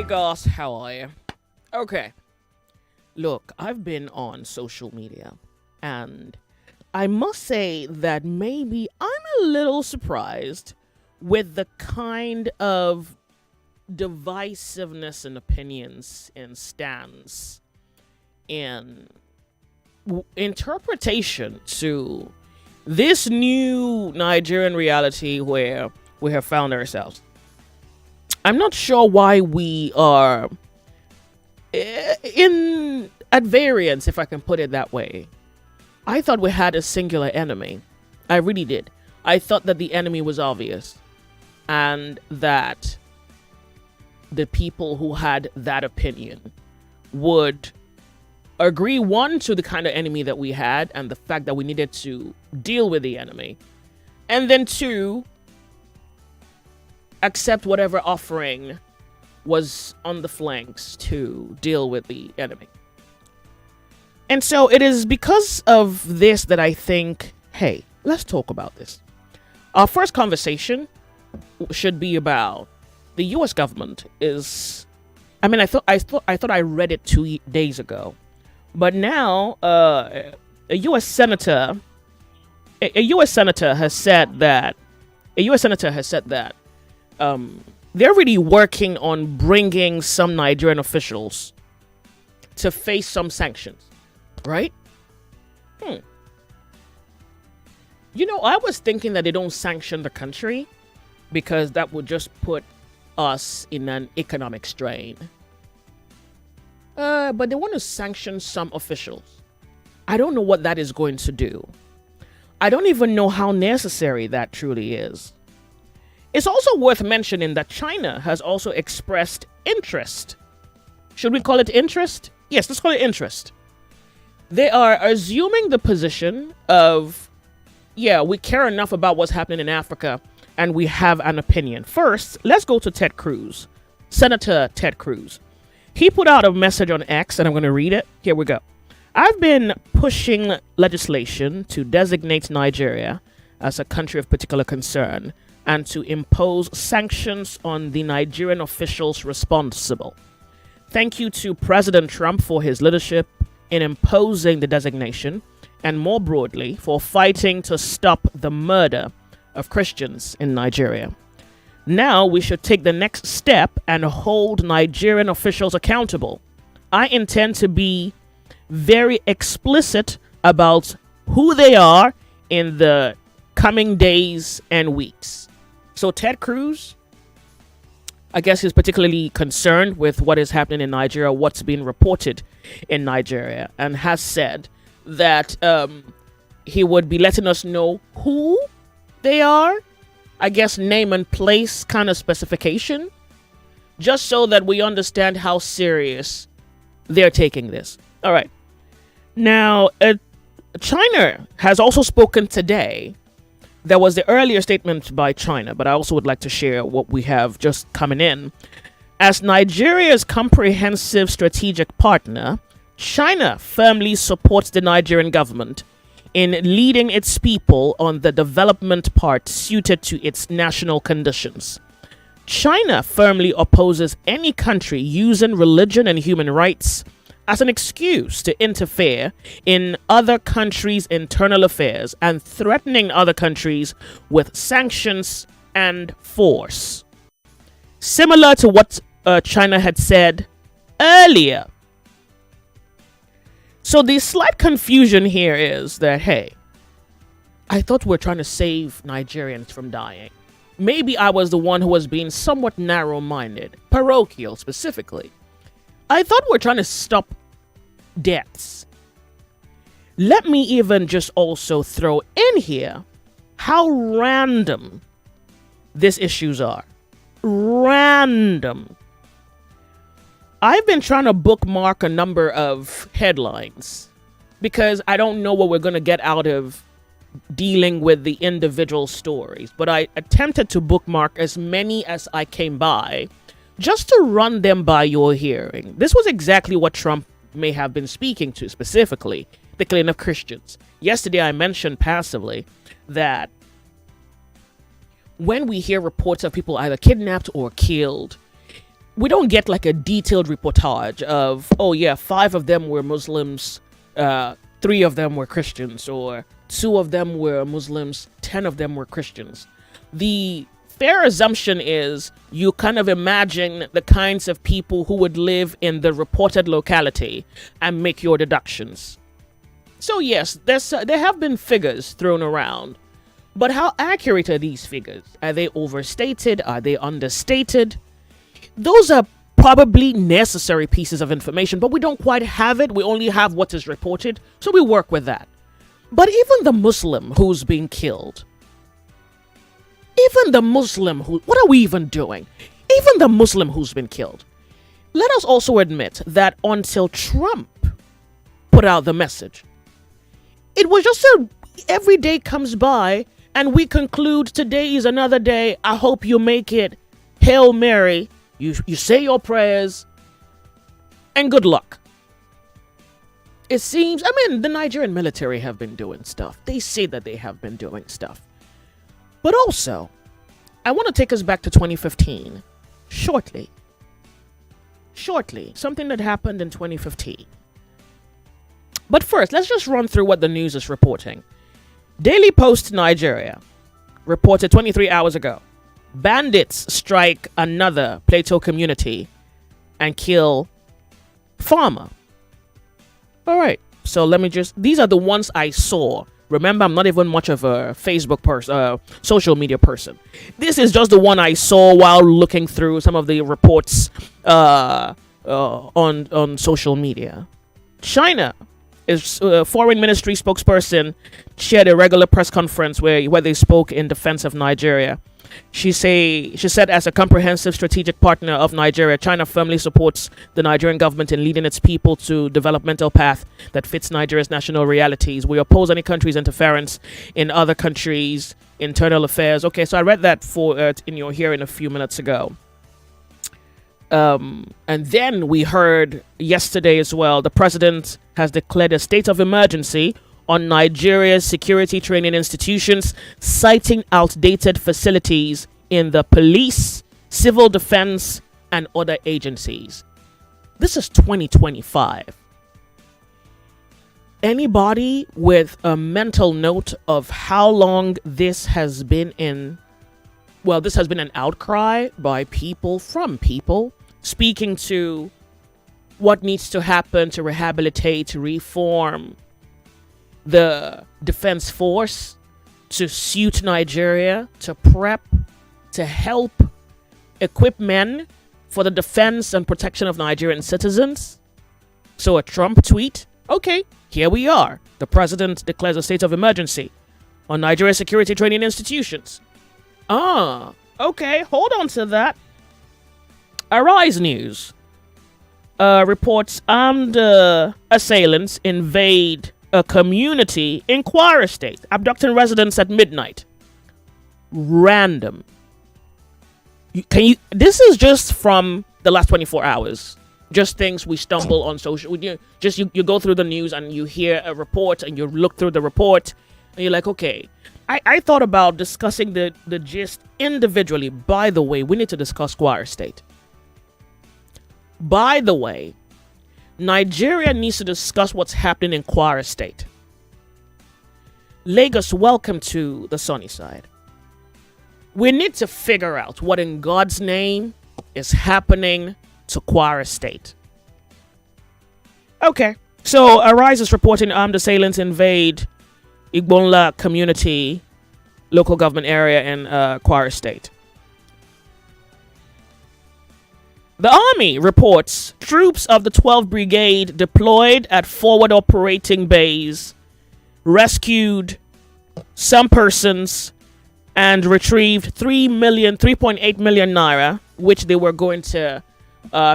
goss, how are you? Okay. Look, I've been on social media and I must say that maybe I'm a little surprised with the kind of divisiveness and opinions and stands and interpretation to this new Nigerian reality where we have found ourselves. I'm not sure why we are in at variance, if I can put it that way. I thought we had a singular enemy. I really did. I thought that the enemy was obvious and that the people who had that opinion would agree, one, to the kind of enemy that we had and the fact that we needed to deal with the enemy, and then two, accept whatever offering was on the flanks to deal with the enemy. And so it is because of this that I think, hey, let's talk about this. Our first conversation should be about the U.S. government is. I mean, I thought I read it 2 days ago, but now a U.S. senator has said that they're really working on bringing some Nigerian officials to face some sanctions, right? I was thinking that they don't sanction the country because that would just put us in an economic strain. But they want to sanction some officials. I don't know what that is going to do. I don't even know how necessary that truly is. It's also worth mentioning that China has also expressed interest. Should we call it interest? Yes, let's call it interest. They are assuming the position of, yeah, we care enough about what's happening in Africa and we have an opinion. First, let's go to Ted Cruz, Senator Ted Cruz. He put out a message on X, and I'm going to read it. Here we go. I've been pushing legislation to designate Nigeria as a country of particular concern and to impose sanctions on the Nigerian officials responsible. Thank you to President Trump for his leadership in imposing the designation, and more broadly, for fighting to stop the murder of Christians in Nigeria. Now we should take the next step and hold Nigerian officials accountable. I intend to be very explicit about who they are in the coming days and weeks. So Ted Cruz, I guess, is particularly concerned with what is happening in Nigeria, what's being reported in Nigeria, and has said that he would be letting us know who they are. I guess name and place kind of specification, just so that we understand how serious they're taking this. All right. Now, China has also spoken today. There was the earlier statement by China, but I also would like to share what we have just coming in. As Nigeria's comprehensive strategic partner, China firmly supports the Nigerian government in leading its people on the development part suited to its national conditions. China firmly opposes any country using religion and human rights as an excuse to interfere in other countries' internal affairs and threatening other countries with sanctions and force. Similar to what China had said earlier. So the slight confusion here is that, hey, I thought we were trying to save Nigerians from dying. Maybe I was the one who was being somewhat narrow-minded, parochial specifically. I thought we were trying to stop deaths. Let me even just also throw in here how random these issues are. Random. I've been trying to bookmark a number of headlines because I don't know what we're going to get out of dealing with the individual stories. But I attempted to bookmark as many as I came by just to run them by your hearing. This was exactly what Trump may have been speaking to specifically, the killing of Christians. Yesterday, I mentioned passively that when we hear reports of people either kidnapped or killed, we don't get like a detailed reportage of, oh yeah, 5 of them were Muslims, 3 of them were Christians, or 2 of them were Muslims, 10 of them were Christians. The fair assumption is you kind of imagine the kinds of people who would live in the reported locality and make your deductions. So yes, there have been figures thrown around, but how accurate are these figures? Are they overstated? Are they understated? Those are probably necessary pieces of information, but we don't quite have it. We only have what is reported, so we work with that. But even the Muslim who's being killed, what are we even doing? Even the Muslim who's been killed. Let us also admit that until Trump put out the message, it was just every day comes by and we conclude today is another day. I hope you make it. Hail Mary. You say your prayers and good luck. It seems, the Nigerian military have been doing stuff. They say that they have been doing stuff. But also, I want to take us back to 2015. Shortly. Something that happened in 2015. But first, let's just run through what the news is reporting. Daily Post Nigeria reported 23 hours ago. Bandits strike another Plateau community and kill farmer. All right. So these are the ones I saw. Remember, I'm not even much of a Facebook person, social media person. This is just the one I saw while looking through some of the reports on social media. China is foreign ministry spokesperson shared a regular press conference where they spoke in defense of Nigeria. She said, as a comprehensive strategic partner of Nigeria, China firmly supports the Nigerian government in leading its people to developmental path that fits Nigeria's national realities. We oppose any country's interference in other countries' internal affairs. Okay, so I read that in your hearing a few minutes ago. And then we heard yesterday as well, the president has declared a state of emergency on Nigeria's security training institutions, citing outdated facilities in the police, civil defense, and other agencies. This is 2025. Anybody with a mental note of how long this has been an outcry by people, speaking to what needs to happen to rehabilitate, to reform the defense force, to suit Nigeria, to prep, to help equip men for the defense and protection of Nigerian citizens. So a Trump tweet, okay, here we are. The president declares a state of emergency on Nigeria's security training institutions. Okay, hold on to that. Arise News reports armed assailants invade a community in Kwara State, abducting residents at midnight. Random. This is just from the last 24 hours. Just things we stumble on social. You go through the news and you hear a report and you look through the report and you're like, okay. I thought about discussing the gist individually. By the way, we need to discuss Kwara State. By the way, Nigeria needs to discuss what's happening in Kwara State. Lagos, welcome to the sunny side. We need to figure out what in God's name is happening to Kwara State. Okay, so Arise is reporting armed assailants invade Igbonla community, local government area in Kwara State. The Army reports troops of the 12th Brigade deployed at forward operating base rescued some persons and retrieved 3.8 million naira, which they were going to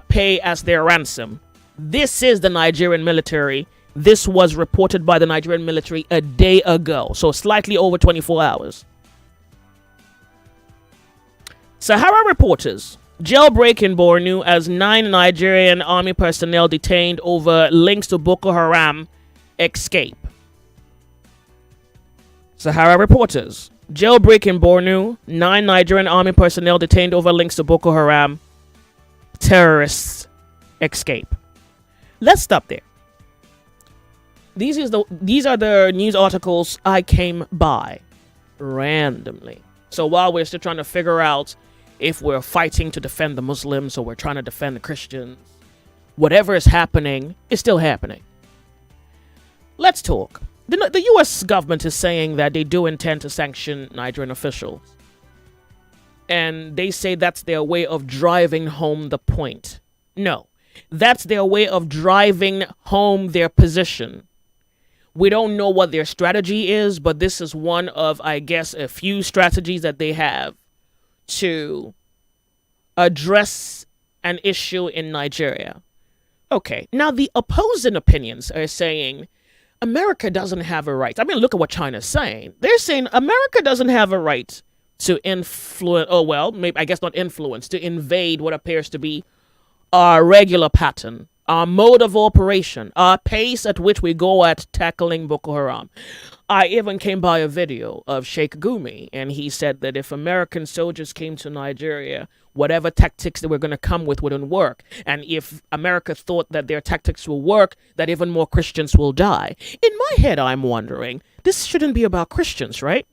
pay as their ransom. This is the Nigerian military. This was reported by the Nigerian military a day ago, so slightly over 24 hours. Sahara reporters. Jailbreak in Borno as 9 Nigerian army personnel detained over links to Boko Haram escape. Sahara reporters. Jailbreak in Borno, 9 Nigerian army personnel detained over links to Boko Haram terrorists escape. Let's stop there. These are the news articles I came by randomly. So while we're still trying to figure out if we're fighting to defend the Muslims or we're trying to defend the Christians, whatever is happening is still happening. Let's talk. The U.S. government is saying that they do intend to sanction Nigerian officials. And they say that's their way of driving home the point. No, that's their way of driving home their position. We don't know what their strategy is, but this is one of, I guess, a few strategies that they have to address an issue in Nigeria. Okay, now the opposing opinions are saying America doesn't have a right. I mean, look at what China's saying. They're saying America doesn't have a right to influence, maybe, I guess not influence, to invade what appears to be our regular pattern, our mode of operation, our pace at which we go at tackling Boko Haram. I even came by a video of Sheikh Gumi, and he said that if American soldiers came to Nigeria, whatever tactics they were going to come with wouldn't work. And if America thought that their tactics will work, that even more Christians will die. In my head, I'm wondering, this shouldn't be about Christians, right?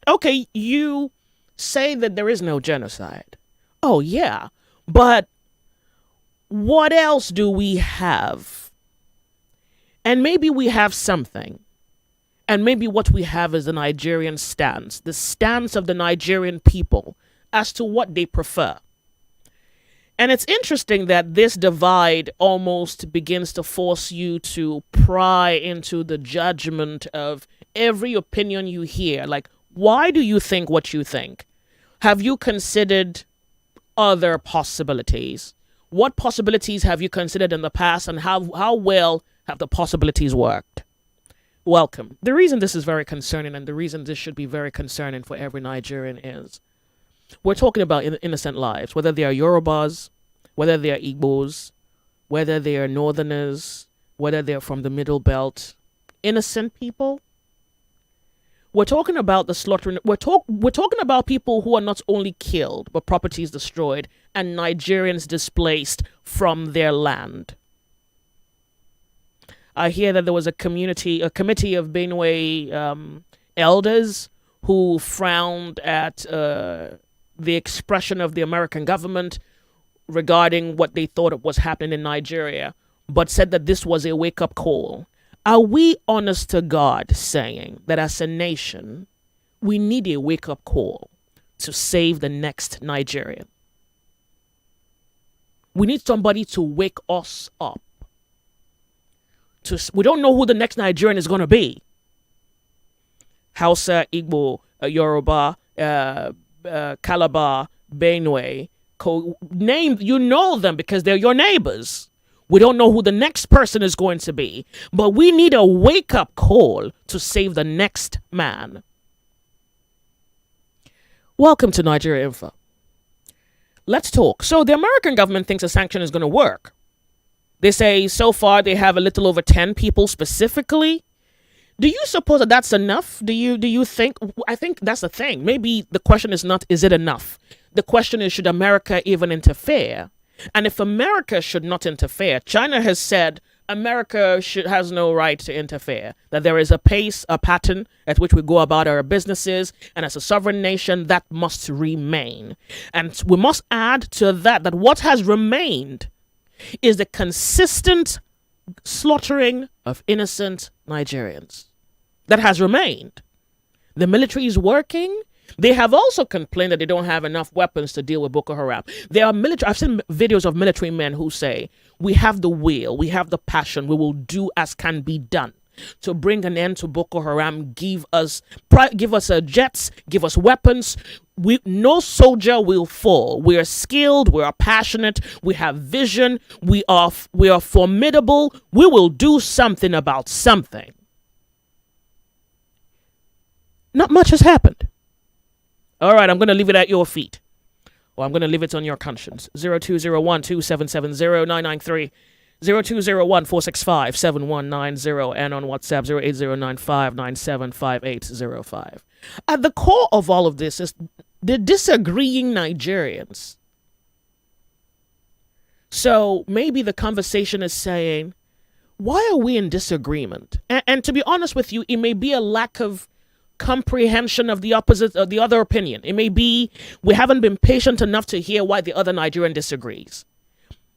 Okay, you say that there is no genocide. Oh, yeah, but what else do we have? And maybe we have something. And maybe what we have is the Nigerian stance, the stance of the Nigerian people as to what they prefer. And it's interesting that this divide almost begins to force you to pry into the judgment of every opinion you hear. Like, why do you think what you think? Have you considered other possibilities? What possibilities have you considered in the past, and how well have the possibilities worked? Welcome. The reason this is very concerning, and the reason this should be very concerning for every Nigerian, is we're talking about innocent lives, whether they are Yorubas, whether they are Igbos, whether they are Northerners, whether they're from the Middle Belt. Innocent people. We're talking about the slaughtering. We're talking about people who are not only killed, but properties destroyed and Nigerians displaced from their land. I hear that there was a committee of Benue elders who frowned at the expression of the American government regarding what they thought was happening in Nigeria, but said that this was a wake-up call. Are we honest to God saying that as a nation, we need a wake-up call to save the next Nigerian? We need somebody to wake us up. We don't know who the next Nigerian is going to be. Hausa, Igbo, Yoruba, Calabar, Benue, name, you know them because they're your neighbors. We don't know who the next person is going to be, but we need a wake-up call to save the next man. Welcome to Nigeria Info. Let's talk. So the American government thinks a sanction is going to work. They say so far they have a little over 10 people specifically. Do you suppose that that's enough? Do you think? I think that's the thing. Maybe the question is not, is it enough? The question is, should America even interfere? And if America should not interfere, China has said America has no right to interfere, that there is a pace, a pattern at which we go about our businesses, and as a sovereign nation, that must remain. And we must add to that what has remained is the consistent slaughtering of innocent Nigerians. That has remained. The military is working. They have also complained that they don't have enough weapons to deal with Boko Haram. There are I've seen videos of military men who say, we have the will, we have the passion, we will do as can be done to bring an end to Boko Haram. Give us jets, give us weapons. No soldier will fall. We are skilled, we are passionate, we have vision, we are formidable. We will do something about something. Not much has happened. All right, I'm going to leave it at your feet. Or I'm going to leave it on your conscience. 0201-2770-993, 0201-465-7190, and on WhatsApp 08095975805. At the core of all of this is the disagreeing Nigerians So maybe the conversation is saying, why are we in disagreement? And to be honest with you, it may be a lack of comprehension of the opposite of the other opinion. It may be we haven't been patient enough to hear why the other Nigerian disagrees.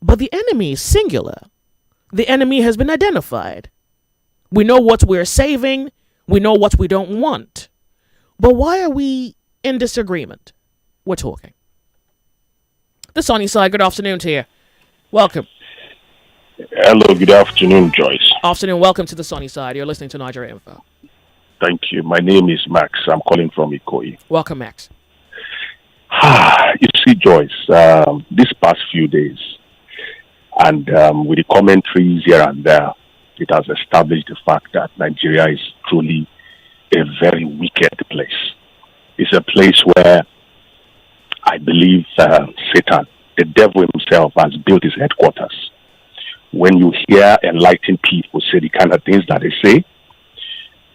But the enemy is singular. The enemy has been identified. We know what we're saving. We know what we don't want. But why are we in disagreement? We're talking. The sunny side, good afternoon to you. Welcome. Hello, good afternoon, Joyce. Afternoon, welcome to the sunny side. You're listening to Nigeria Info. Thank you. My name is Max. I'm calling from Ikoyi. Welcome, Max. You see, Joyce, these past few days, and with the commentaries here and there, it has established the fact that Nigeria is truly a very wicked place. It's a place where I believe Satan, the devil himself, has built his headquarters. When you hear enlightened people say the kind of things that they say,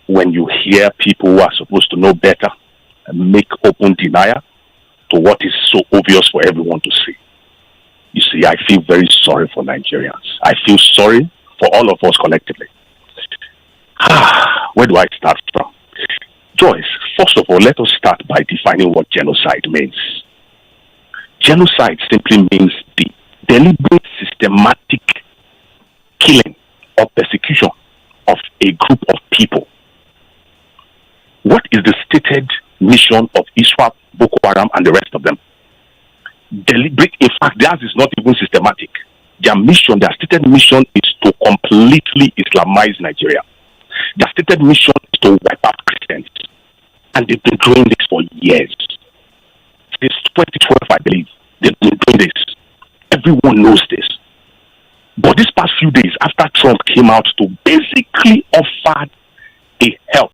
when you hear people who are supposed to know better make open denial to what is so obvious for everyone to see. You see, I feel very sorry for Nigerians. I feel sorry for all of us collectively. Where do I start from? Joyce, first of all, let us start by defining what genocide means. Genocide simply means the deliberate, systematic killing or persecution of a group of people. What is the stated mission of ISWAP, Boko Haram, and the rest of them? Deliberate. In fact, theirs is not even systematic. Their mission, their stated mission is to completely Islamize Nigeria. Their stated mission is to wipe out Christians. And they've been doing this for years. Since 2012, I believe, they've been doing this. Everyone knows this. But these past few days, after Trump came out to basically offer a help